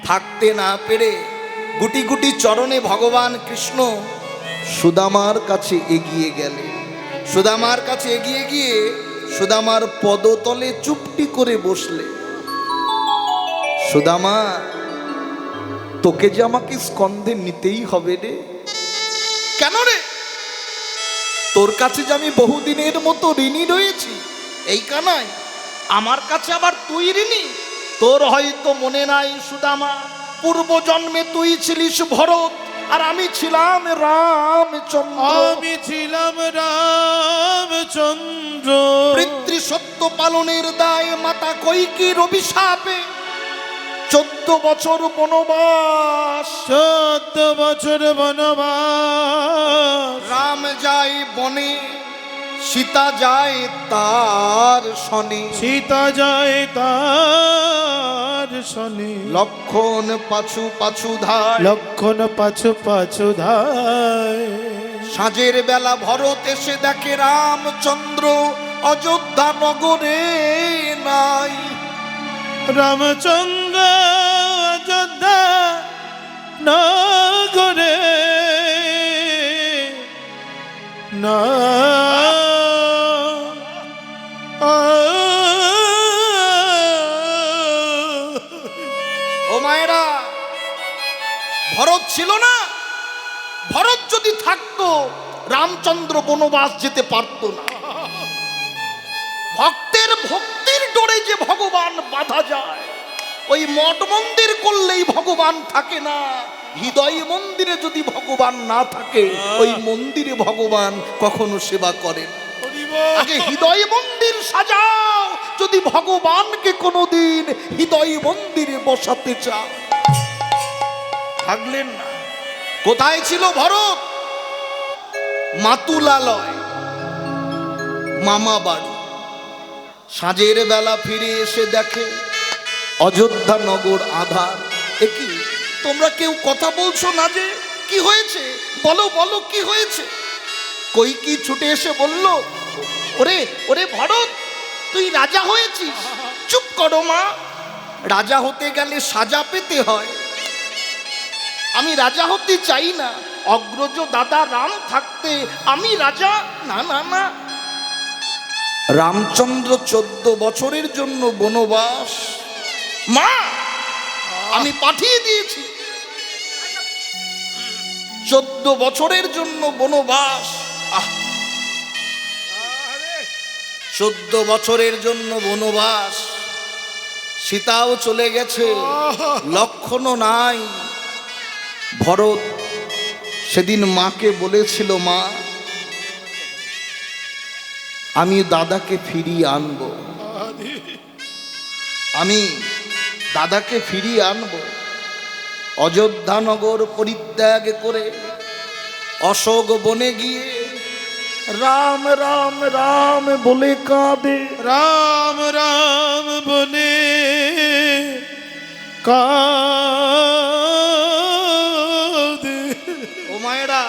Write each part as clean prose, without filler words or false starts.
থাকতে না পেরে গুটি গুটি চরণে ভগবান কৃষ্ণ সুদামার কাছে এগিয়ে গেলেন। সুদামার কাছে এগিয়ে গিয়ে সুদামার পদতলে চুপটি করে বসলে। সুদামা, তোকে যে আমাকে স্কন্ধে নিতেই হবে রে। কেন রে? তোর কাছে যে আমি বহুদিনের মতো ঋণী রয়েছি। এই কানায় আমার কাছে আবার তুই ঋণী? তোর হয়তো মনে নাই সুদামা, পূর্ব জন্মে তুই ছিলিস ভরত আর আমি ছিলাম রামচন্দ্র। আমি ছিলাম রামচন্দ্র। পিতৃ সত্য পালনের দায় মাতা কইকির অভিশাপে 14 বছর বনবাস। 14 বছর বনবাস। রাম যায় বনে, সীতা যায় তার শনে। সীতা যায় তার শনে। লক্ষণ পাছু পাছু ধায়। লক্ষণ পাছু পাছু ধায়। সাঁঝের বেলা ভরত এসে দেখে রামচন্দ্র অযোধ্যা নগরে নাই। রামচন্দ্র অযোধ্যা নগরে না। ও মায়েরা, ভরত ছিল না? ভরত যদি থাকতো রামচন্দ্র বনবাস যেতে পারতো না। ভক্তের ভক্তির ডোরে যে ভগবান বাধা যায়, ওই মঠ মন্দির করলেই ভগবান থাকে না। হৃদয় মন্দিরে যদি ভগবান না থাকে, ওই মন্দিরে ভগবান কখনো সেবা করেন। আগে হৃদয় মন্দির সাজাও যদি ভগবানকে কোনোদিন হৃদয় মন্দিরে বসাতে চাও। থাকলেন না। কোথায় ছিল ভরত? মাতুলালয়, মামা বাড়ি। সাঁঝের বেলা ফিরে এসে দেখে অযোধ্যা নগর আধার। একই, তোমরা কেউ কথা বলছো না যে? কি হয়েছে? বলো বলো, কি হয়েছে? কইকি ছুটে এসে বলল, ওরে ওরে ভরত, তুই রাজা হয়েছিস। চুপ করো মা, রাজা হতে গেলে সাজা পেতে হয়। আমি রাজা হতে চাই না। অগ্রজ দাদা রাম থাকতে আমি রাজা? না না না। রামচন্দ্র 14 বছরের জন্য বনবাস। মা, আমি পাঠিয়ে দিয়েছি। 14 বছরের জন্য বনবাস। 14 বছরের জন্য বনবাস। সীতাও চলে গেছে, লক্ষণও নাই। ভরত সেদিন মাকে বলেছিল, মা, আমি দাদাকে ফিরিয়ে আনব, আমি দাদাকে ফিরিয়ে আনব। অযোধ্যা নগর পরিত্যাগ করে অশোক বনে গিয়ে রাম রাম রাম বলে কাঁদে। রাম রাম বলে কাঁদে। ও মায়েরা,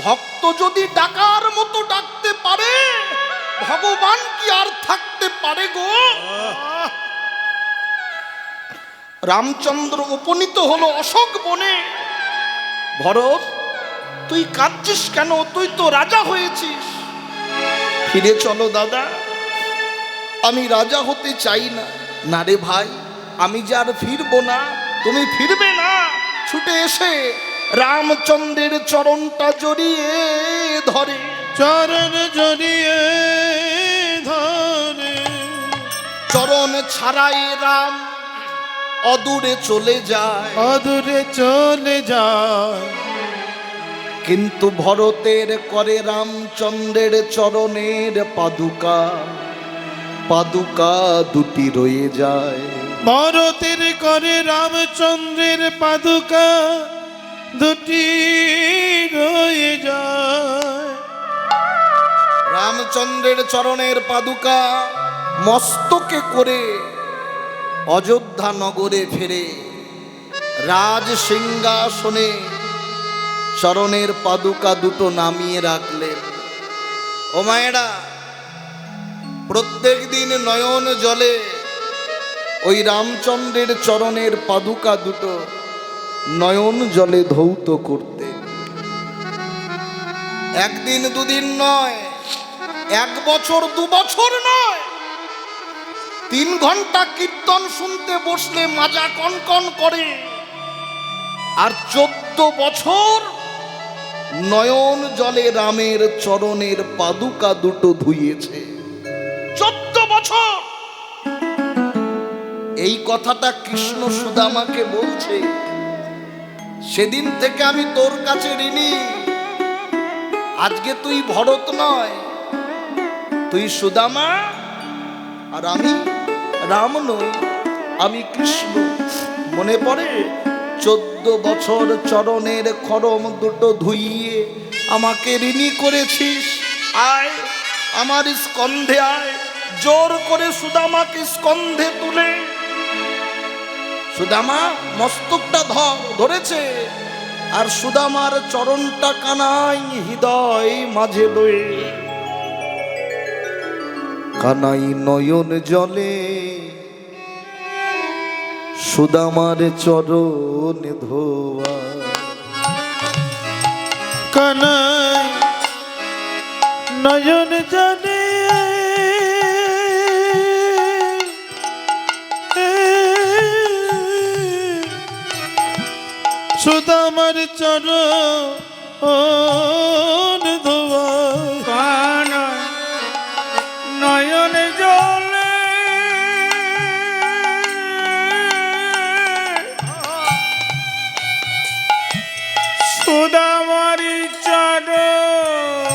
ভক্ত যদি ডাকার মতো ডাকতে পারে, ভগবান কি আর থাকতে পারে গো? রামচন্দ্র উপনীত হলো অশোক বনে। ভরত, তুই কাঁদছিস কেন? তুই তো রাজা হয়েছিস। ফিরে চলো দাদা, আমি রাজা হতে চাই না। না রে ভাই, আমি যে আর ফিরবো না। তুমি ফিরবে না? ছুটে এসে রামচন্দ্রের চরণটা জড়িয়ে ধরে। চরণ জড়িয়ে ধরে। চরণ ছাড়াই রাম অদূরে চলে যায়। অদূরে চলে যায়। কিন্তু ভরতের করে রামচন্দ্রের চরণের পাদুকা, পাদুকা দুটি রয়ে যায়। ভরতের করে রামচন্দ্রের পাদুকা দুটি রয়ে যায়। রামচন্দ্রের চরণের পাদুকা মস্তকে করে অযোধ্যা নগরে ফেরে রাজ সিংহাসনে চরণের পাদুকা দুটো নামিয়ে রাখলেন। ও মায়েরা, প্রত্যেক দিন নয়ন জলে ওই রামচন্দ্রের চরণের পাদুকা দুটো নয়ন জলে ধৌত করতে। একদিন দুদিন নয়, 1 বছর 2 বছর নয়, 3 ঘন্টা কীর্তন শুনতে বসলে মাজা কনকন করে। আর 14 বছর নয়ন জলে রামের চরণের পাদুকা দুটো ধুইয়েছে। 14 বছর। এই কথাটা কৃষ্ণ সুদামাকে বলছে, সেদিন থেকে আমি তোর কাছে ঋণী। আজকে তুই ভরত নয়, তুই সুদামা, আর আমি রাম নই, আমি কৃষ্ণ। মনে পড়ে 14 বছর চরণের খরম দুটো ধুইয়ে আমাকে ঋণী করেছিস। আয় আমার স্কন্ধে আয়। জোর করে সুদামাকে স্কন্ধে তুলে, সুদামা মস্তকটা ধরেছে, আর সুদামার চরণটা কানাই হৃদয় মাঝে লয়ে। কানাই নয়ন জলে সুদামার চরণ ধোয়া। কানাই নয়ন জলে সুদামার চরণ ধোয়া। কানাই নয়ন জলে সুদামারি চরণ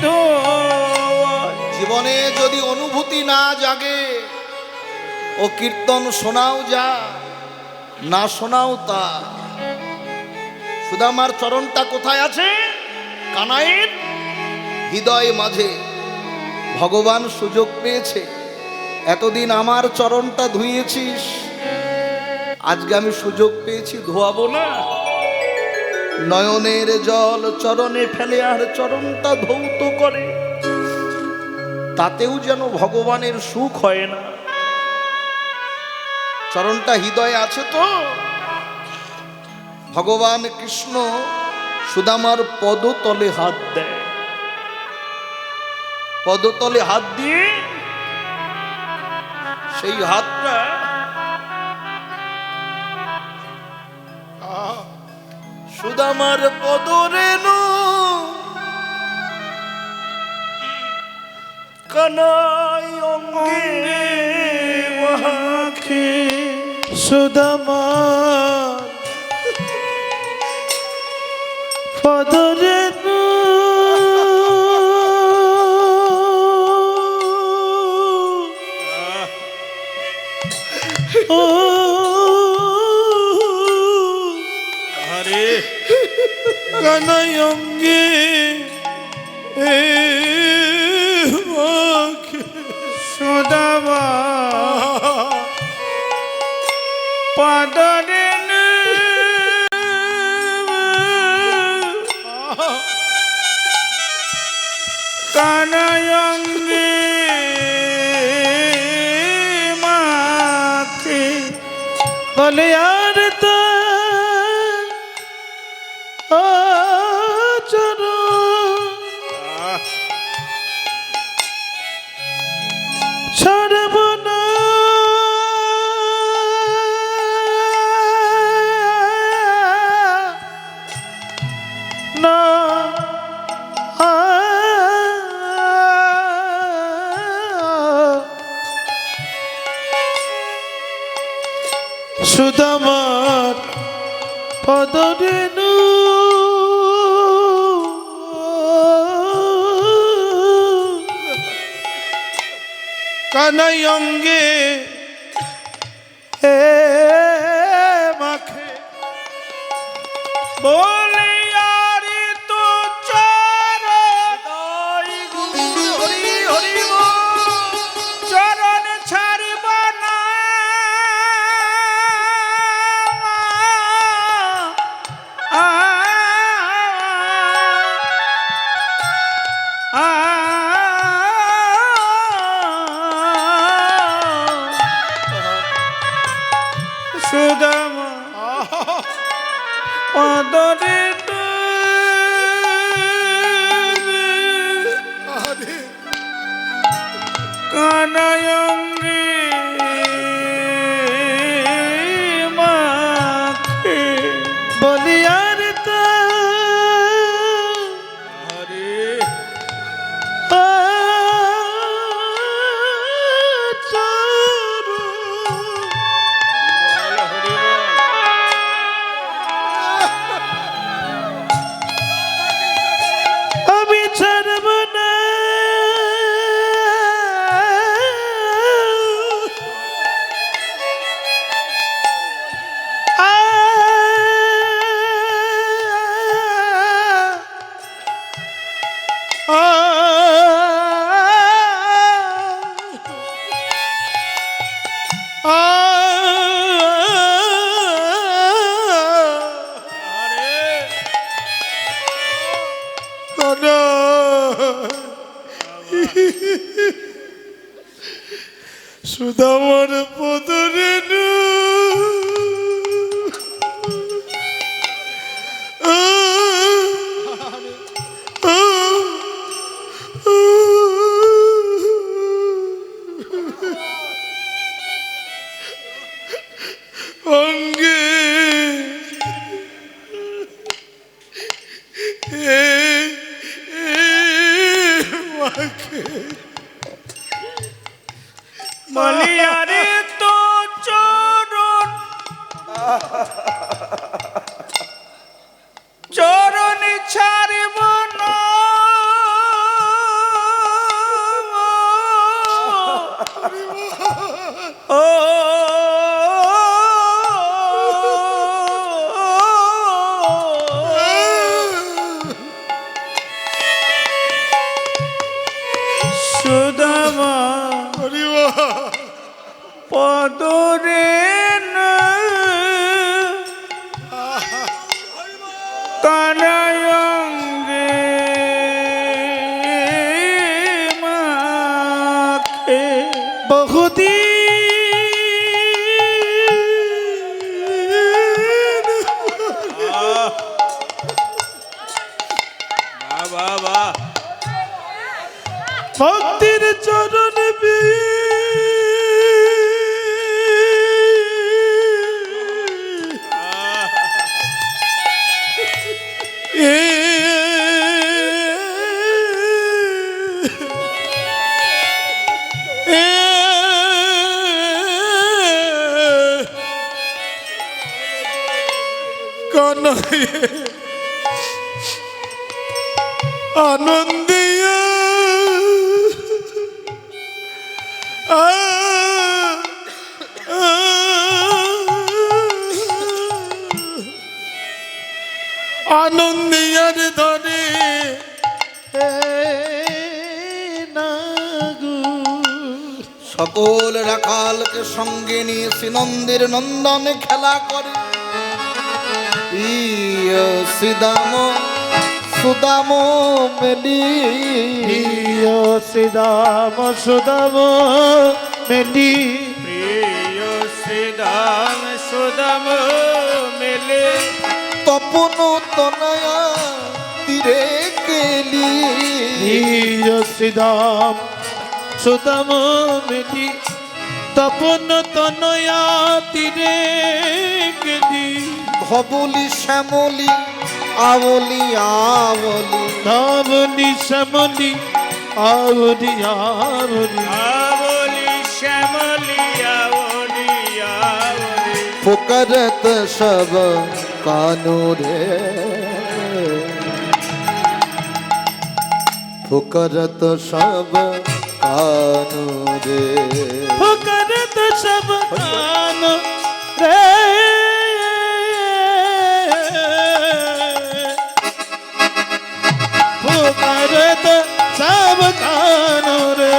ধোয়া। জীবনে যদি অনুভূতি না জাগে, ও কীর্তন শোনাও যা, না শোনাও তা। সুদামার চরণটা কোথায় আছে? কানাইয়ের হৃদয় মাঝে। ভগবান সুযোগ পেয়েছে, এতদিন আমার চরণটা ধুইয়েছিস, আজকে আমি সুযোগ পেয়েছি, ধোয়াবো না? নয়নের জল চরণে ফেলে আর চরণটা ধৌত করে, তাতেও যেন ভগবানের সুখ হয় না। চরণটা হৃদয়ে আছে তো? ভগবান কৃষ্ণ সুদামার পদতলে হাত দেয়, পদতলে হাত দিয়ে সেই হাতটা সুদামার পদরেণু কানাই অঙ্গে মাখে। সুদামার পদরেণু ও আরে কানাই অঙ্গে মাখে। সুদামা পাদরেণু কানাই অঙ্গে মাখে। বলে আর তো ছাড়ব না, না সুদামার পদরেণু কানাই অঙ্গে মাখে। বলে আরে তো চরণ হরি হরি চরণ ছাড়ব না। সুদামা পদরে কানায়ঙ্গে মাখে বলিয়ার তা হরে চারু হরি বল আমি ছাড়ব না সুদামর পদরে অঙ্গে বলিয়ারে তো চরণ চরণ ছাড়ব না ও সুদামা পদরে কানায়ঙ্গে মাখে বহুদিন বাবা ভক্তির চরণ আনন্দিয়া আনন্দিয়ার ধরে সকল রাখালকে সঙ্গে নিয়ে শ্রীনন্দের নন্দনে খেলা করে প্রিয় শ্রীদাম সুদাম মেলি শ্রীদাম সুদাম মেলি প্রিয় শ্রীদাম সুদাম মেলে তপন তনয়া তীরে কেলি প্রিয় শ্রীদাম সুদাম মেলি তপন তনয়া তীরে গেলি ধবলি শ্যামলি আবলি আবলি ধবলি শ্যামলি আবলি আবলি আবলি শ্যামলি আবলি আবলি ফুকরত সব কানুরে ফুকরত সব কানুরে ফুকরত সব কান রে ফুকরত সব কান রে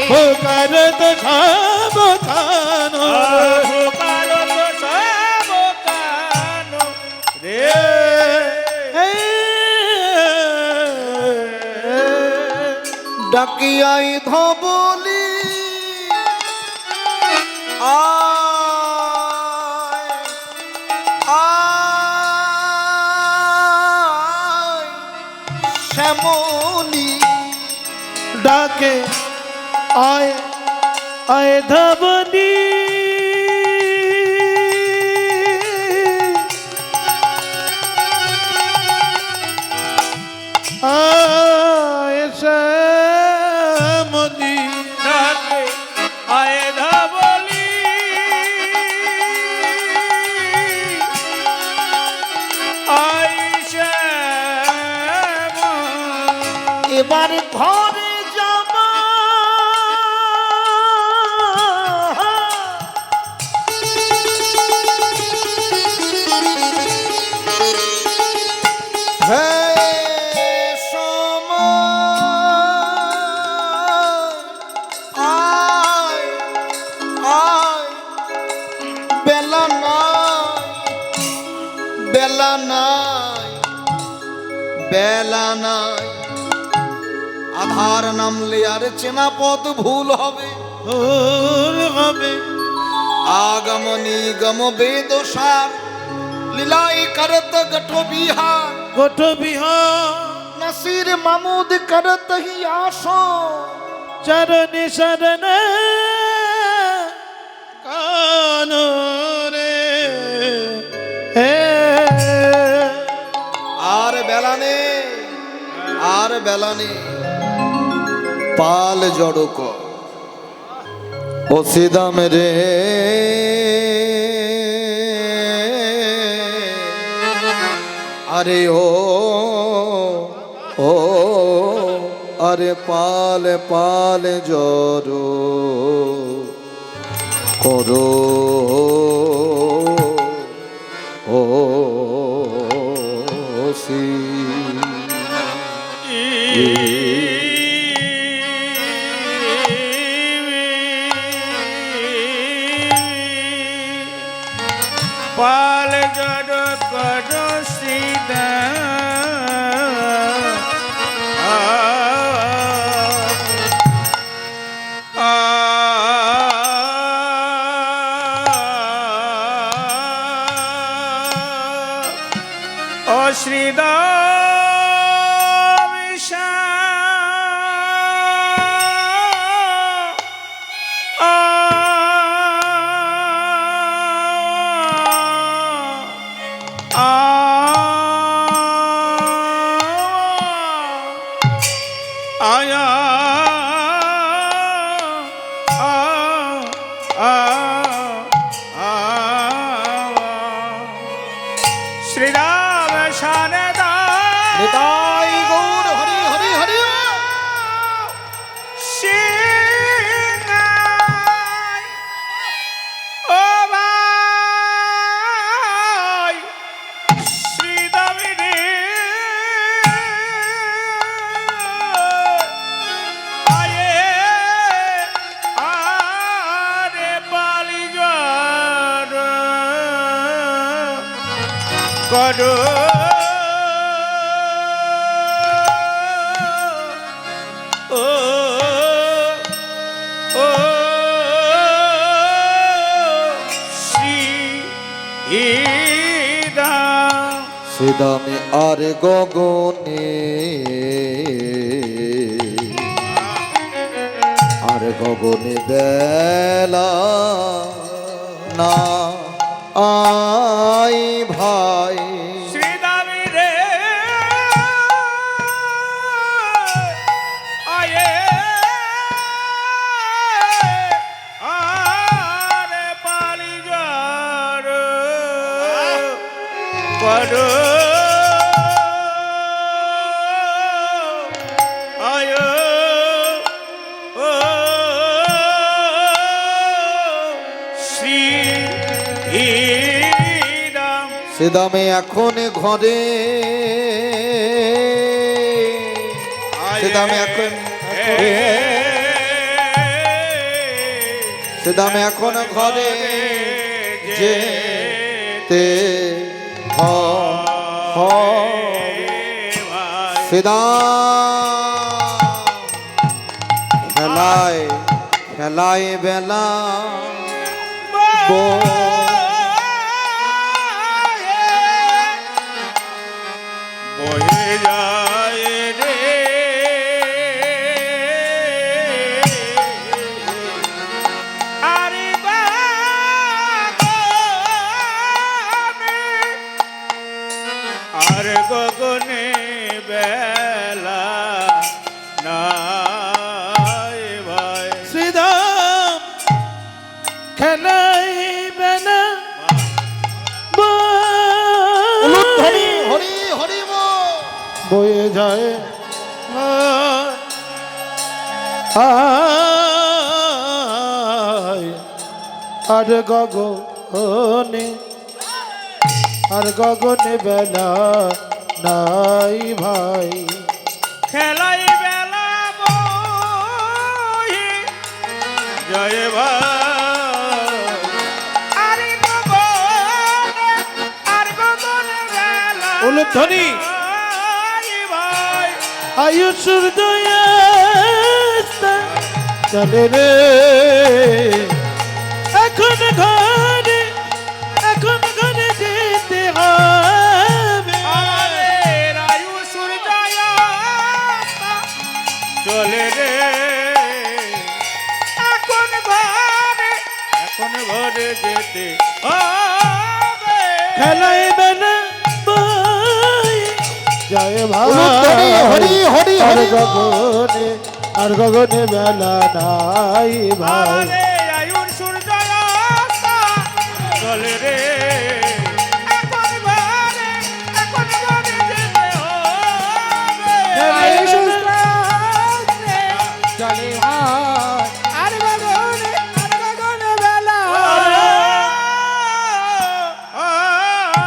ফুকরত সব কান রে ডাকিয়াই ধবলি আয় আয় শ্যামলি ডাকে আয় আয় ধবনি আয় শ্যামলি ডাকে আয় ধবলি আয় শ্যাম এবার ঘরে যাবা বেলা নাই আধার নামলে আর চেনা পথ ভুল হবে ভুল হবে আগম নিগম বেদ সার লীলাই করত গঠ বিহার গোঠ বিহার নসির মামুদ করত হি আসো চরণ শরণ কানো রে আর বেলা নেই আর বেলা নেই পাল জড়ক ও সিদাম রে আরে ও আরে পাল পাল জড়ো করো ও সি পাল জড় কর সিদা ও শ্রীদাম আয়া শ্রীরাম শানদা নিতাই গৌর হরি হরি হরি সিংহাই ও ভাই শ্রীদামিনী আয়ে আরে বালি জড় করো ও ও শ্রীদাম সিদামে আর গগনে আর গগনে বেলা না আই ভাই শ্রীদামি রে আয়ে আরে পালি জড় করো আয় ও শ্রীরাম সিদামে এখন ঘরে সিদামে এখন সিদামে এখন ঘরে যেতে সিদাম খেলায় খেলায় বেলা বয়ে যায় রে আরে আর গগনে বেলা নাই ভাই শ্রীরাম খেলাইবে না হরি হরি হরি বল। বয়ে যায় আর গগনে বেলা নাই ভাই খেলাই বেলা বই জয় ভাই আরে গগনে আর গগনে বেলা উলুধ্বনি নাই ভাই আয়ুষুর দয়া চলে রে এখন ঘরে যেতে হবে আমাদের আয়ুষুর জয়া চলে রে এখন ঘরে যেতে হবে খেলাইবে না বই জয় উলুধ্বনি, হরি হরি আর হরি বল। গগনে বেলা নাই ভাই আমাদের আয়ুষুর জয়া চলে রে এখন ঘরে যেতে হবে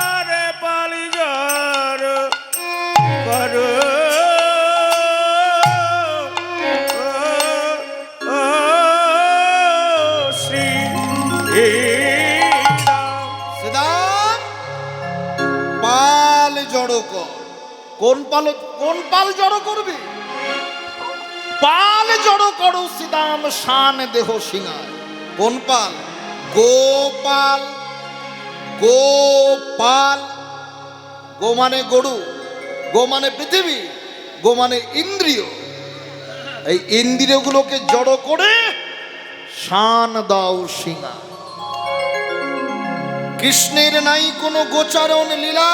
আরে পালি জর করো শ্রী রাম সিদাম পাল জড়ো কর। কোন পাল জড়ো করবি? পাল জড়ো করো সিদাম শান দেহ সিংহার। কোন পাল? গোপাল। গোপাল গো মানে গরু, গো মানে পৃথিবী, গো মানে ইন্দ্রিয়। এই ইন্দ্রিয়গুলোকে জড়ো করে শান দাও সিংহা। কৃষ্ণের নাই কোনো গোচারণ লীলা,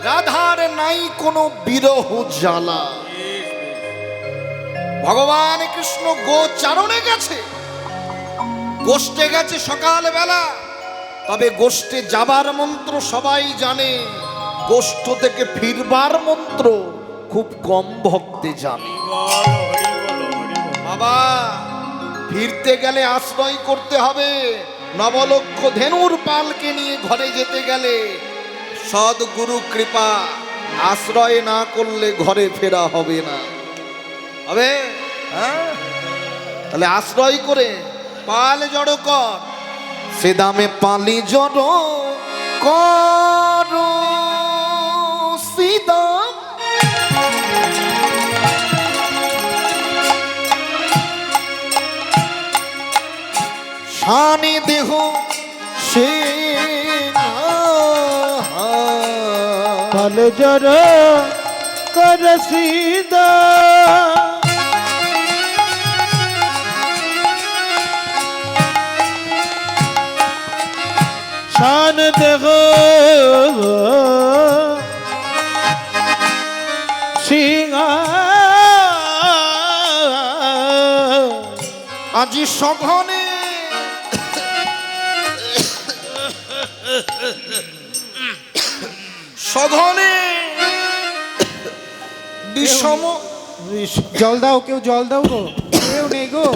রাধার নাই কোনো বিরহ জ্বালা। ভগবান কৃষ্ণ গোচারণে গেছে, গোষ্ঠে গেছে সকাল বেলা। তবে গোষ্ঠে যাবার মন্ত্র সবাই জানে, গোষ্ঠ থেকে ফিরবার মন্ত্র খুব কম ভক্তে জানে। বাবা ফিরতে গেলে আশ্রয় করতে হবে। নবলক্ষ ধেনুর পালকে নিয়ে ঘরে যেতে গেলে সদ্গুরু কৃপা আশ্রয় না করলে ঘরে ফেরা হবে না। হবে? হ্যাঁ, তাহলে আশ্রয় করে পাল জড়ো কর। সে দামে পালি জড়ো কর সিদাম। শানে দেহ সে ফল জর কর সিদা শান দেহ সিংহা আজি সঘনে সঘনে বিষম জল দাও, কেউ জল দাও গো, কেউ নেই গো,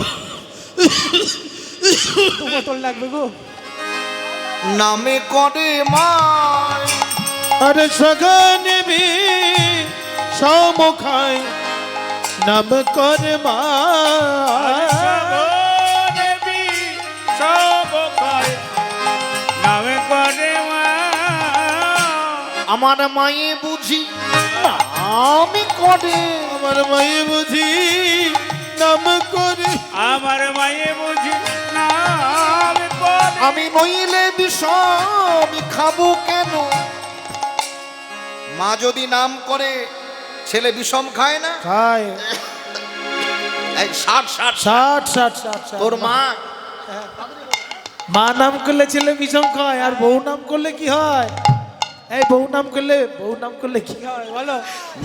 বোতল লাগবে গো। নামে করে মায় अरे सगन भी समुखाय नम कर দেবী সব পায় নামে করে মা আমার মায়ে বুঝি আমি করে আমার মায়ে বুঝি নাম করে আমার মায়ে বুঝি নাম করে আমি নইলে বিষম খাবো কেন? মা যদি নাম করে ছেলে বিষম খায় না? খায়। এই 60 60 তোর মা মা নাম করলে ছেলে বিষম খায়, আর বউ নাম করলে কি হয়? এই বউ নাম করলে কি হয় বলো?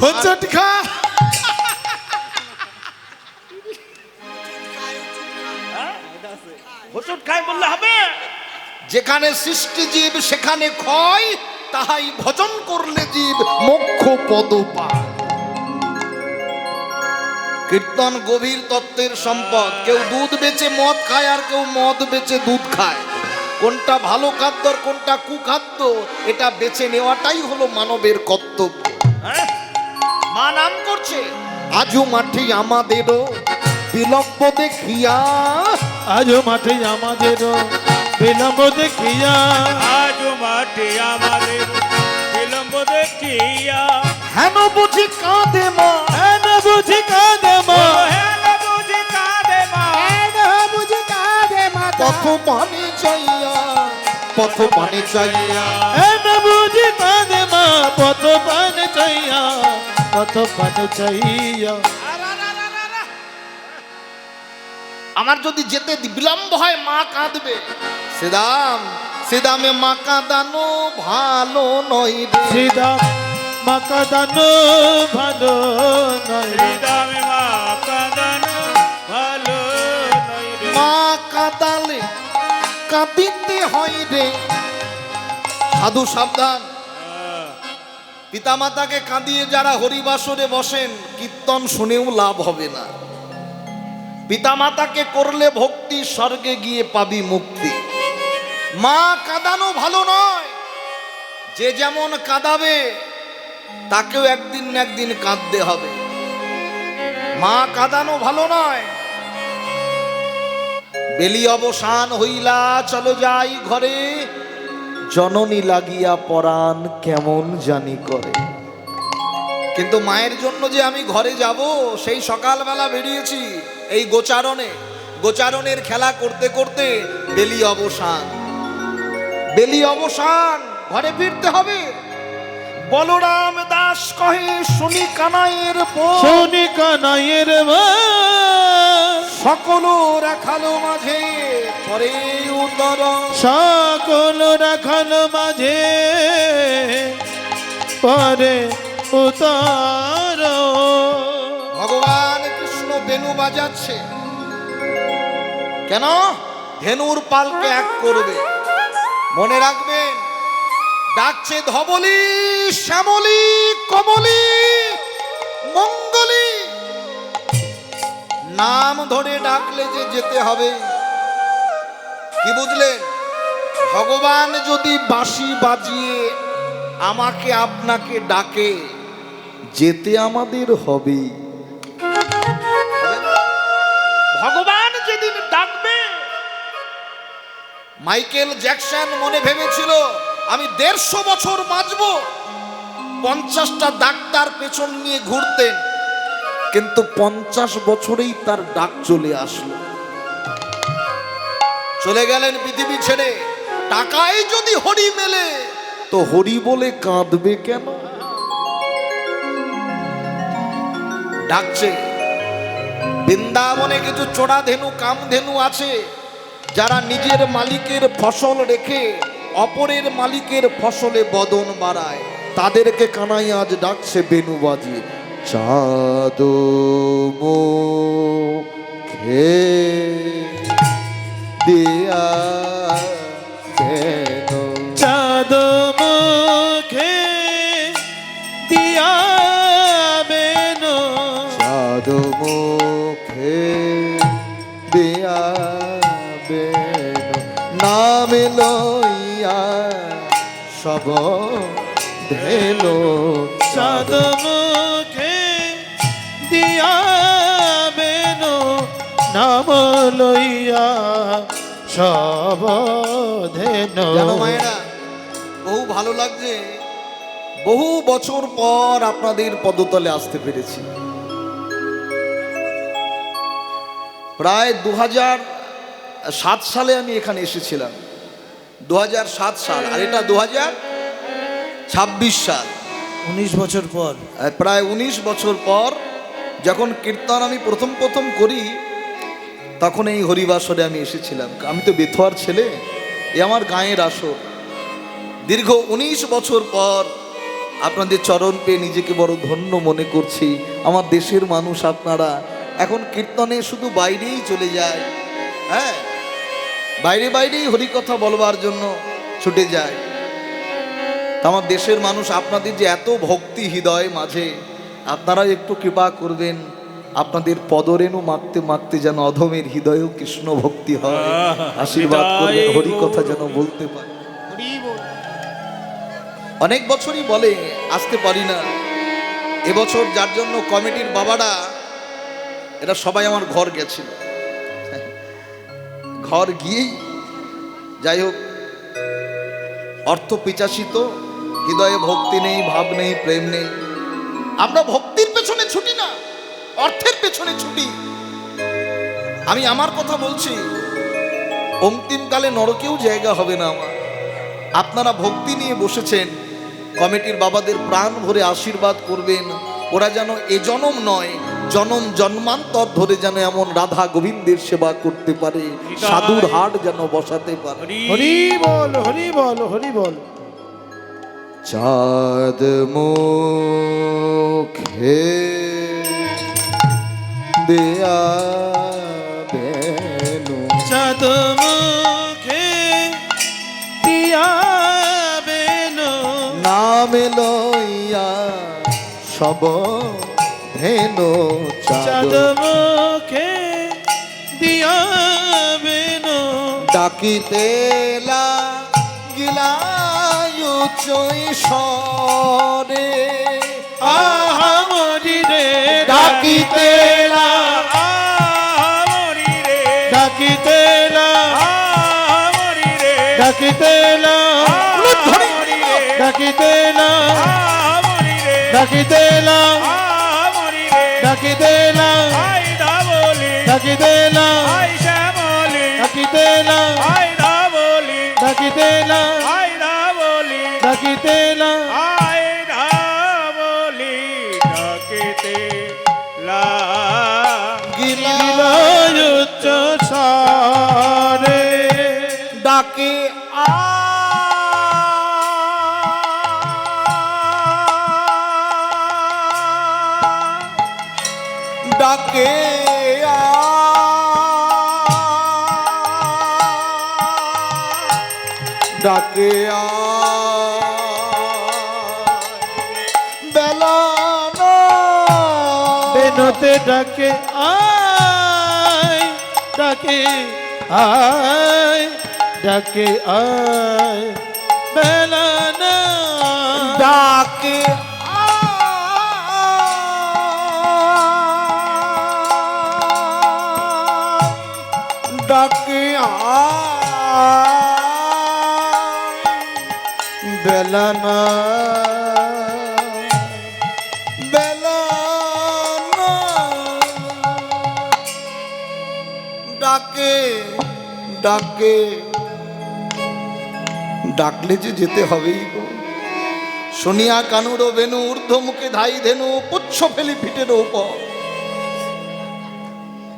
হোঁচট খা। হোঁচট খায় বললে হবে? যেখানে সৃষ্টি জীব সেখানে ক্ষয়, তাহাই ভজন করলে জীব মোক্ষ পদ পায়। কীর্তন গভীর তত্ত্বের সম্পদ। কেউ দুধ বেচে মদ খায়, আর কেউ মদ বেচে দুধ খায়। কোনটা ভালো খাদ্য আর কোনটা কুখাদ্য, এটা বেছে নেওয়াটাই হলো মানবের কর্তব্য। হ্যাঁ? মা নাম করছে, আজও মাঠে আমাদেরও বিলম্ব দেখিয়া, আজও মাঠে আমাদের বিলম্ব দেখিয়া, আজ মাঠে আমাদের বিলম্ব দেখিয়া হেন বুঝি কাঁদে মা, হেন বুঝি কাঁদে মা, হেন বুঝি কাঁদে মা বুঝি কাঁদে মাতা পথ পানে চাইয়া, পথ পানে চাইয়া। হেন বুঝি কাঁদে মা, পথ পানে চাইয়া, পথ পানে চাইয়া। আমার যদি যেতে বিলম্ব হয় মা কাঁদবে। সেদাম সেদামে মা কাঁদানো ভালো নয় রে। সিদা মা কাঁদানো ভালো নয় রে। হৃদয়ে মা কাঁদানো ভালো নয় রে। মা কাঁদালে কাঁদিতে হয় রে। সাধু সাবধান, পিতামাতাকে কাঁদিয়ে যারা হরিবাসরে বসেন, কীর্তন শুনেও লাভ হবে না। পিতামাতাকে করলে ভক্তি, স্বর্গে গিয়ে পাবি মুক্তি। মা কাঁদানো ভালো নয়। যে যেমন কাঁদাবে তাকেও একদিন না একদিন কাঁদতে হবে। মা কাঁদানো ভালো নয়। বেলি অবসান হইলা চলো যাই ঘরে, জননী লাগিয়া পরাণ কেমন জানি করে। কিন্তু মায়ের জন্য যে আমি ঘরে যাব, সেই সকালবেলা বেরিয়েছি এই গোচারণের খেলা করতে করতে বেলি অবসান। বেলি অবসান, ঘরে ফিরতে হবে। বলরাম দাস কহে শুনি কানাইয়ের বোন, শুনি কানাইয়ের মা, সকল রাখালো মাঝে পরে উদর। সকল রাখাল মাঝে পরে উতার। ভগবান কৃষ্ণ বেনু বাজাচ্ছে কেন? ধেনুর পালকে এক করবে। মনে রাখবেন, ডাকছে ধবলি, শ্যামলি, কমলি, মঙ্গলি। নাম ধরে ডাকলে যে যেতে হবে। কি বুঝলেন? ভগবান যদি বাঁশি বাজিয়ে আমাকে আপনাকে ডাকে, যেতে আমাদের হবে। ভগবান যেদিন ডাকবে, মাইকেল জ্যাকসন মনে ভেবেছিল আমি 150 বছর বাঁচব। 50টা ডাক্তার পেছন নিয়ে ঘুরতেন, কিন্তু 50 বছরেই তার ডাক চলে আসলো। চলে গেলেন পৃথিবী ছেড়ে। টাকায় যদি হরি মেলে, তো হরি বলে কাঁদবে কেন? ডাকছে। বৃন্দাবনে কিছু চোরা ধেনু, কামধেনু আছে, যারা নিজের মালিকের ফসল রেখে অপরের মালিকের ফসলে বদন বাড়ায়। তাদেরকে কানাই আজ ডাকছে বেনু বাজিয়ে। চাঁদ মুখে দিয়া কেন, চাঁদ মুখে দিয়া বেনু, চাঁদ মুখে দিয়া বেনু, নাম লইয়া সব ধেলো। চাঁদ মুখে দিয়া বেনু, নাম লইয়া সব ধেনু। জানো মায়েরা, বহু ভালো লাগছে, বহু বছর পর আপনাদের পদতলে আসতে পেরেছি। প্রায় 2007 সালে আমি এখানে এসেছিলাম, 2007 সাল, আর এটা 2026 সাল। 19 বছর পর। প্রায় 19 বছর পর যখন কীর্তন আমি প্রথম করি, তখন এই হরিবাসরে আমি এসেছিলাম। আমি তো বেথুয়ার ছেলে, এ আমার গাঁয়ের আসর। দীর্ঘ 19 বছর পর আপনাদের চরণ পেয়ে নিজেকে বড় ধন্য মনে করছি। আমার দেশের মানুষ আপনারা এখন কীর্তনে শুধু বাইরেই চলে যায়, হ্যাঁ, বাইরেই হরিকথা বলবার জন্য ছুটে যায়। আমার দেশের মানুষ আপনাদের যে এত ভক্তি হৃদয় মাঝে, আপনারা একটু কৃপা করবেন, আপনাদের পদরেণু মাখতে যেন অধমের হৃদয়েও কৃষ্ণ ভক্তি হয়। আশীর্বাদ করবেন, হরিকথা যেন বলতে পারে। অনেক বছরই বলে আসতে পারি না, এবছর যার জন্য কমিটির বাবারা এরা সবাই আমার ঘর গেছিল, ঘর গিয়েই যাই হোক, অর্থ পিচাসিত, হৃদয়ে ভক্তি নেই, ভাব নেই, প্রেম নেই। আমরা ভক্তির পেছনে ছুটি না, অর্থের পেছনে ছুটি। আমি আমার কথা বলছি, অন্তিমকালে নরকেও জায়গা হবে না আমার। আপনারা ভক্তি নিয়ে বসেছেন, কমিটির বাবাদের প্রাণ ভরে আশীর্বাদ করবেন, ওরা যেন এ জনম নয় জনম জন্মান্তর ধরে যেন এমন রাধা গোবিন্দের সেবা করতে পারে, সাধুর হাট যেন বসাতে পারে। হরি বল, হরি বল, হরি বল। চাঁদ মুখে দেয়া বেনু, চাঁদ মুখে দিয়া বেনু, নাম লইয়া সব ধেনু। চাঁদ মুখে দিয়া বেনু, ডাকিতে লাগিলায়ু চৈশরে, আহা মরি রে, ডাকিতে আমরি রে, ডাকিতে আমরি রে, ডাকিতে আমরি রে, ডাকিতে আমরি রে, ডাকিতে আমরি রে, ডাকিতে আই দাবলি, ডাকিতে আই শ্যামলি, ডাকিতে আই দাবলি, ডাকিতে আই দাবলি, ডাকিতে আই দাবলি, ডাকিতে গিলায়ুচ্চ সারে, ডাকে ডাকে ডাকে বেলা বেনতে ডাকে আয়, ডাকে আয়, ডাকে আয়, বেলা না ডাকে ডাকে বেলা না বেলা না, ডাকে ডাকে ডাকলে যে যেতে হবেই গো। শুনিয়া কানুর বেনু, ঊর্ধ্ব মুখে ধাই ধেনু, পুচ্ছ ফেলি ফিটের উপর।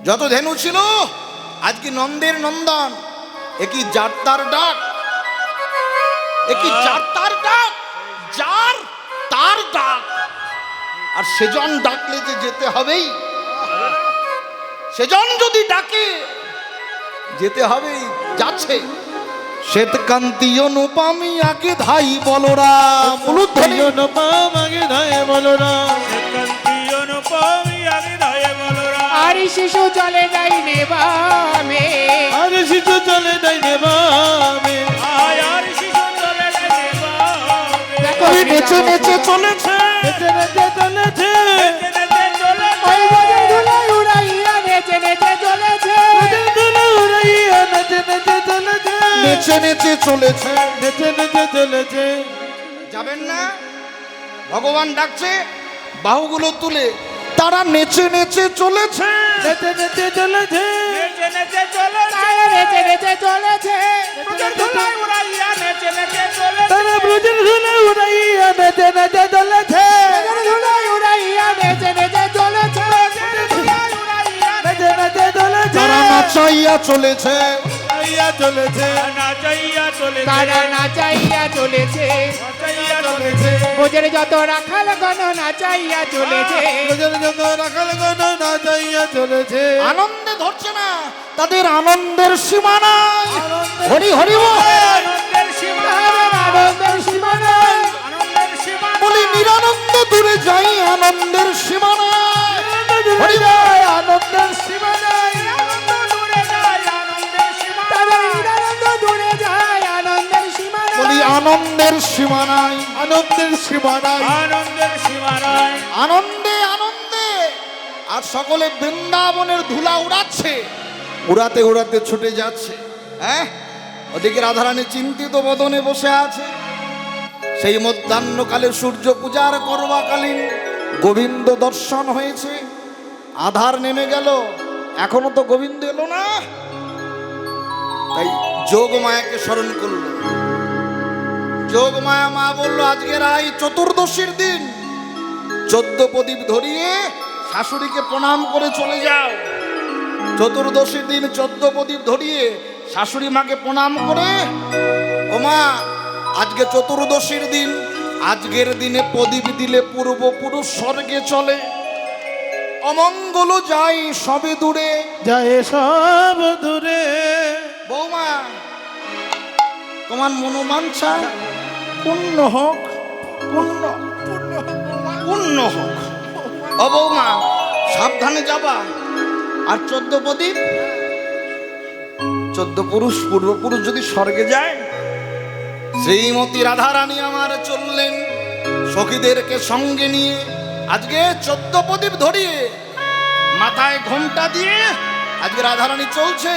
যত ধেনু ছিল আজকে নন্দের নন্দন, একই যার তার ডাক, একই যার তার ডাক, যার তার ডাক। আর সেজন ডাকলে যে যেতে হবেই, সেজন যদি ডাকে যেতে হবেই, যাচ্ছে। শ্বেতকান্তি অনুপামি আগে ধাই বলরাম, আগে ধায় বলরাম, কান্তি অনুপমি আগে ধায়ে বলরা, আর শিশু চলে যাই নেবামে, আর শিশু চলে যায় নেবামে, আর শিশু চলে যাবে দেখো নেচে নেচে চলেছে, নেচে নেচে চলেছে, ওই বনের ধুলোয় উড়াইয়া নেচে নেচে চলেছে, ধুলো উড়াইয়া নেচে নেচে চলেছে, নেচে নেচে চলেছে। নেচে নেচে চলেছে। যাবেন না? ভগবান ডাকছে, বাহুগুলো তুলে তারা নেচে নেচে চলেছে। নেচে নেচে চলেছে, নেচে নেচে চলেছে তারা নেচে নেচে চলেছে ব্রজের ধুলায় উড়াইয়া নেচে নেচে চলেছে তারা ব্রজের ধুলা উড়াইয়া নেচে নেচে চলেছে, ব্রজের ধুলায় উড়াইয়া নেচে নেচে চলেছে ধুলায় উড়াইয়া নেচে নেচে চলেছে, তারা নাচাইয়া চলেছে। উড়াইয়া চলেছে, নাচাইয়া চলেছে তারা নাচাইয়া চলেছে নাচাইয়া চলেছে ব্রজের যত রাখাল গণ নাচাইয়া চলেছে ব্রজের যত রাখাল গণ নাচাইয়া চলেছে। আনন্দে ধরছে না, তাদের আনন্দের সীমা নাই। হরি হরি বল। আনন্দের সীমা তাদের আনন্দের সীমা নাই আনন্দের সীমা বলি নিরানন্দ দূরে যাই, আনন্দের সীমা নাই। হরি যায়, আনন্দের সীমা নাই। আনন্দ দূরে যায় আনন্দের সীমা তাদের নিরানন্দ দূরে যায় আনন্দের সীমা নাই বলি আনন্দের সীমা নাই। আনন্দের সীমা নাই। আনন্দের সীমা নাই আনন্দে আনন্দে আর সকলে বৃন্দাবনের ধুলা উড়াচ্ছে, উড়াতে উড়াতে ছুটে যাচ্ছে। হ্যাঁ, ওদিকে রাধারানী চিন্তিত বদনে বসে আছে। সেই মধ্যাহ্নকালে সূর্য পূজার করবাকালীন গোবিন্দ দর্শন হয়েছে। আধার নেমে গেল, এখনো তো গোবিন্দ এলো না। তাই যোগমায়াকে স্মরণ করল। যোগমায়া মা বলল, আজকের এই চতুর্দশীর দিন 14 প্রদীপ ধরিয়ে শাশুড়িকে প্রণাম করে চলে যাও। চতুর্দশীর দিন 14 প্রদীপ ধরিয়ে শাশুড়ি মাকে প্রণাম করে, ও মা আজকে চতুর্দশীর দিন, আজকের দিনে প্রদীপ দিলে পূর্বপুরুষ স্বর্গে চলে, অমঙ্গল যাই সবে দূরে। যায় সব দূরে। বৌমা তোমার মনোবাঞ্ছা পূর্ণ হোক, পূর্ণ পূর্ণ হোক। ও বৌমা সাবধানে যাবা। আর 14 প্রদীপ, 14 পুরুষ পূর্বপুরুষ যদি স্বর্গে যায়। শ্রীমতী রাধারানী আমার চললেন সখীদেরকে সঙ্গে নিয়ে। আজকে 14 প্রদীপ ধরিয়ে মাথায় ঘোমটা দিয়ে আজকে রাধারানী চলছে।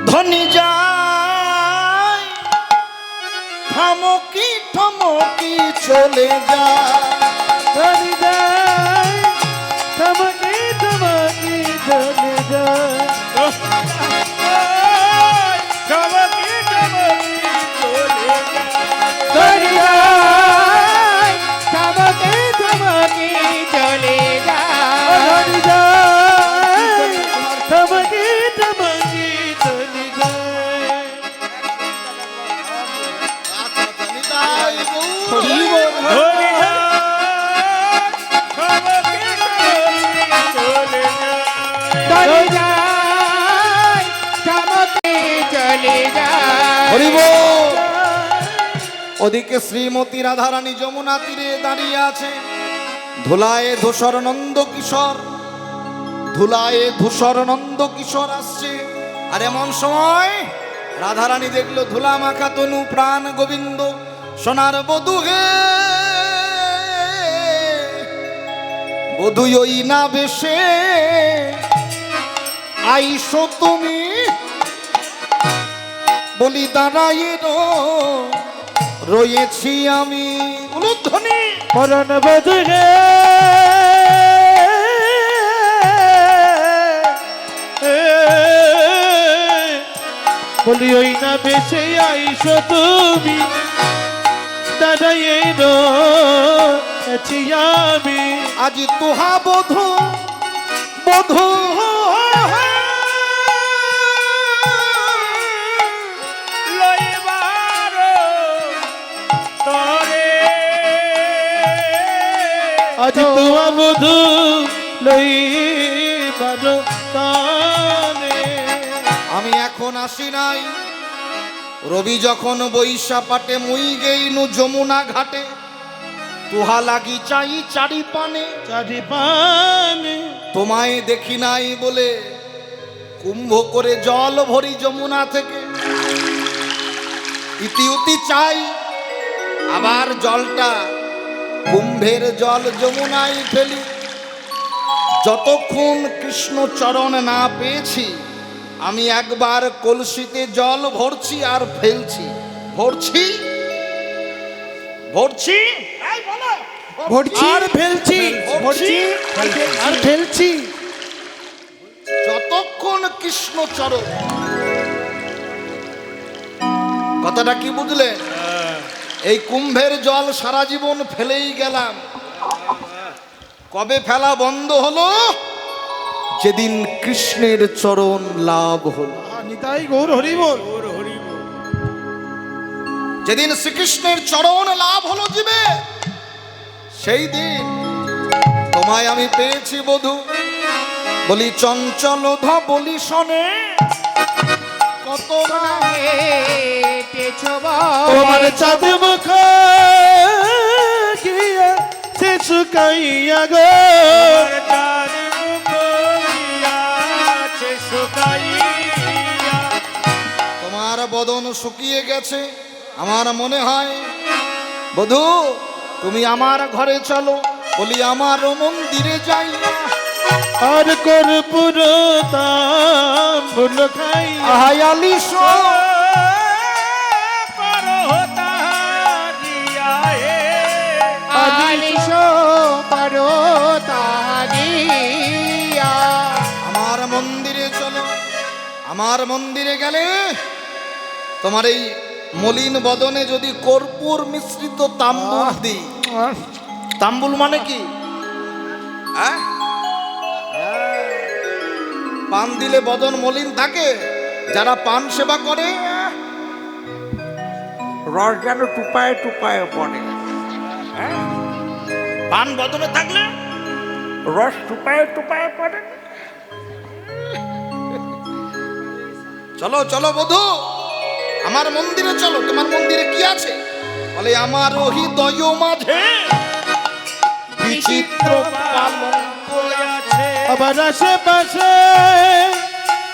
ধনী যায় থমকি থমকি চলে যায়। ধনী যায়, থমকি থমকি চলে যায়। চমকি চমকি চলে যায় ধনী যায় থমকে থমকে চলে যায় ধনী যায়, থমকি থমকি চলে যায়। নিতাই গৌর। ধনী যায় চমকি চমকি চলে যায় ধনী যায় থমকে চলে যায় হরি বল। ওদিকে শ্রীমতী রাধারানী যমুনা তীরে দাঁড়িয়ে আছে। ধুলায় ধূসর নন্দ কিশোর, ধুলায় ধূসর নন্দ কিশোর আসছে। আর এমন সময় রাধারানী দেখলো ধুলা মাখা তনু প্রাণ গোবিন্দ সোনার বধূ হে, বধূ ওই না বেশে আইসো তুমি। বলি দাঁড়াই রয়েছি আমি। উলুধ্বনি মরণ বধুরে বলি ওই না বেশে আইসো তুমি, দাদাই রয়েছি আমি। আজ তুহা বধূ বধূ লইবার তরে আজ তোমা বধু লইবার তানে। আমি এখন আসি নাই। রবি যখন বৈশা পাটে মুই গেইনু যমুনা ঘাটে। তুহা লাগি চাই চারি পানে, চারি পানে তোমায় দেখি নাই বলে কুম্ভ করে জল ভরি যমুনা থেকে। ইতি উতি চাই আবার জলটা কুম্ভের জল যমুনায় ফেলি। যতক্ষণ কৃষ্ণ চরণ না পেয়েছি আমি একবার কলসিতে জল ভরছি আর ফেলছি, ভরছি ভরছি। এই বলো, ভরছি আর ফেলছি ভরছি আর ফেলছি। যতক্ষণ কৃষ্ণচরণ, কথাটা কি বুঝলেন? এই কুম্ভের জল সারা জীবন ফেলেই গেলাম, কবে ফেলা বন্ধ হলো? যেদিন কৃষ্ণের চরণ লাভ হলো। নিতাই গৌর হরি বল। যেদিন শ্রীকৃষ্ণের চরণ লাভ হলো জীবে, সেই দিন তোমায় আমি পেয়েছি বধূ। বলি চঞ্চল ধবলি শনে কত না তোমার চাঁদ মুখ গিয়ে সে শুকাইয়া গো। তোমার বদন শুকিয়ে গেছে, আমার মনে হয় বধূ তুমি আমার ঘরে চলো। বলি আমার মন্দিরে যাই না, আর কর্পূর তাম্বুল খাই আহায়ালি আমার মন্দিরে চলো। আমার মন্দিরে গেলে তোমার এই মলিন বদনে যদি কর্পূর মিশ্রিত তাম্বুল দিই। তাম্বুল মানে কি? হ্যাঁ? পান দিলে বদন মলিন থাকে, যারা পান সেবা করে রস যেন টুপায় টুপায় পড়ে। পান বদনে থাকলে রস টুপায় টুপায় পড়ে। চলো চলো বধূ, আমার মন্দিরে চলো। তোমার মন্দিরে কি আছে? বলে আমার হৃদয় মাঝে বিচিত্র পালঙ্ক আছে। আবার আশেপাশে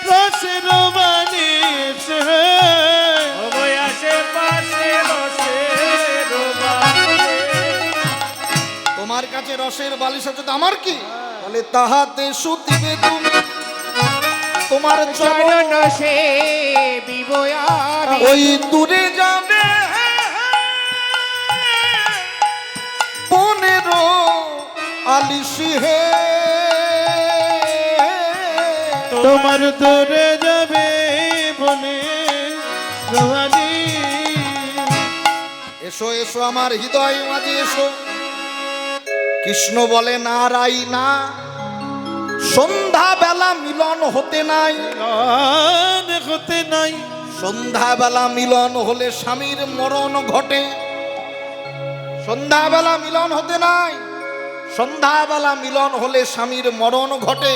রসের বানিশ তোমার কাছে রসের বালিশ আছে তো আমার কি? বলে তাহাতে সুতিবে তুমি তোমার চরণ সে বিবয়ামি ওই দূরে যাবে 15 আলিশি হে। তোমার দূরে যাবে বনে রোহানি। এসো এসো আমার হৃদয় মাঝে এসো। কৃষ্ণ বলে নারাই না, সন্ধ্যা বেলা মিলন হতে নাই। হতে নাই সন্ধ্যাবেলা মিলন হলে স্বামীর মরণ ঘটে। সন্ধ্যাবেলা মিলন হতে নাই, সন্ধ্যাবেলা মিলন হলে স্বামীর মরণ ঘটে।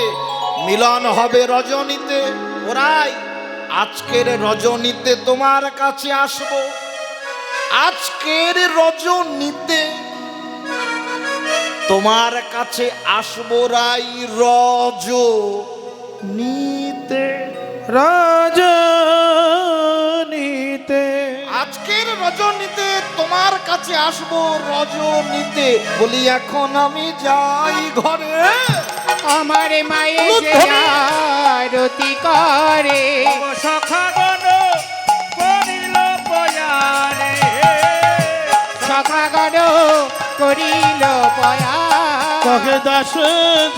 মিলন হবে রজনীতে। ওরাই আজকের রজনীতে তোমার কাছে আসবো। আজকের রজনীতে তোমার কাছে আসবো রাই রজনীতে। রজনীতে আজকের রজনীতে তোমার কাছে আসবো রজনীতে। বলি এখন আমি যাই ঘরে। আমার মায়ের যে আরতি করে সখাগণ করিল পয়া কহে দাস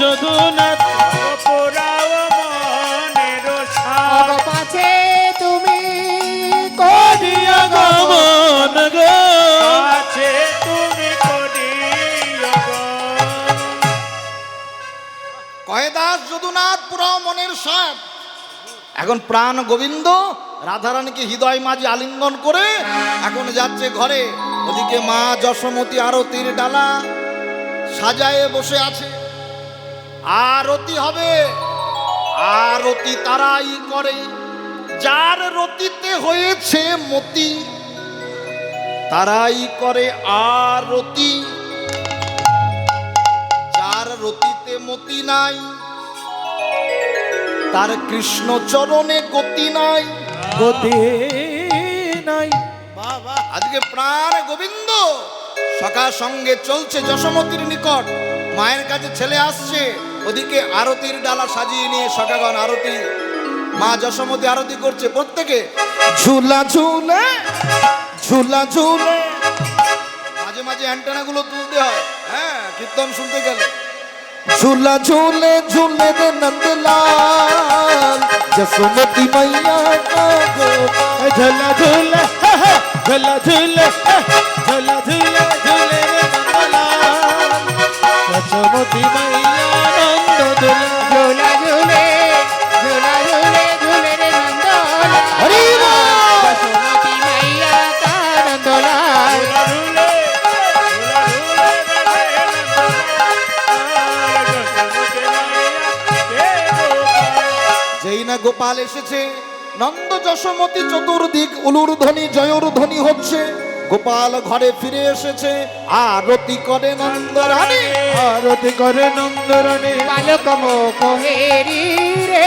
যদুনাথ অগ পাছে তুমি করিয়া গমন গো। কহে দাস যদুনাথ পুরাও মনের সাপ। এখন প্রাণ গোবিন্দ রাধারানীকে হৃদয় মাঝে আলিঙ্গন করে এখন যাচ্ছে ঘরে। ওদিকে মা যশোমতী আরতির ডালা সাজায়ে বসে আছে। আরতি হবে, আরতি তারাই করে যার রতিতে হয়েছে মতি, তারাই করে আরতি। যার রতিতে মতি নাই, তার কৃষ্ণ চরণে গতি নাই। গতি নাই আজকে প্রাণ গোবিন্দ সখা সঙ্গে চলছে যশোমতীর নিকট। মায়ের কাছে ছেলে আসছে, ওদিকে আরতির ডালা সাজিয়ে নিয়ে সখাগণ আরতি। মা যশোমতী আরতি করছে। প্রত্যেকে ঝুলা ঝুলে ঝুলা ঝুলে। মাঝে মাঝে অ্যান্টেনা গুলো তুলতে হয়। হ্যাঁ কীর্তন শুনতে গেলে झूला झूले झूले रे नंदलाल जसोमती मैया का गोपाल झूला झूले झूला झूले झूला झूले झूले रे नंदलाल यशोमती मैया नंद दुलाल झूला झूले झूला झूले झूले रे नंदलाल हरि बोल यशोमती मैया का नंदलाल যেই না গোপাল এসেছে নন্দ যশোমতি চতুর্দিক উলুর ধ্বনি জয়র ধ্বনি হচ্ছে গোপাল ঘরে ফিরে এসেছে আরতি করে নন্দরানী आरती करे नंदरानी बालक मोहेरी रे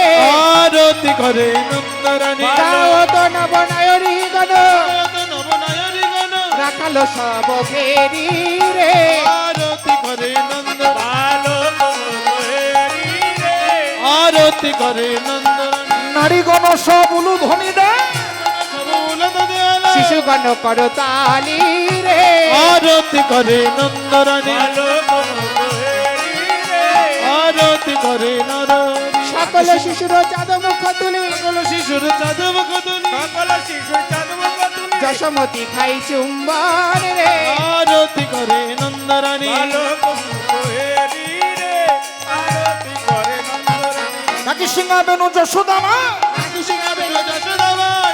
आरती करे नंदरानी गाओ तो नव नयरी गण नवनयनी गण রাখালো সব ফেরি রে आरती करे नंदरानी आरती करे नंदरानी নারীগণ সব উলু ধ্বনি দেয় শিশুগণ কর তালি রে आरती करे नंदरानी आरती करे नरनारायणी সকল শিশুর চাঁদ মুখ তুলি সকল শিশুর চাঁদব কদলি যশোমতি খাই চুম্বন রে आरती करे नंदरानी নাকি সিংহাবেনু যশোদামা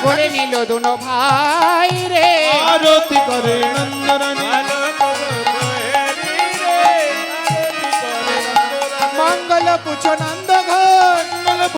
করে নিল দুনো ভাই রে आरती करे नंदरानी মঙ্গল পুছ নন্দ ঘর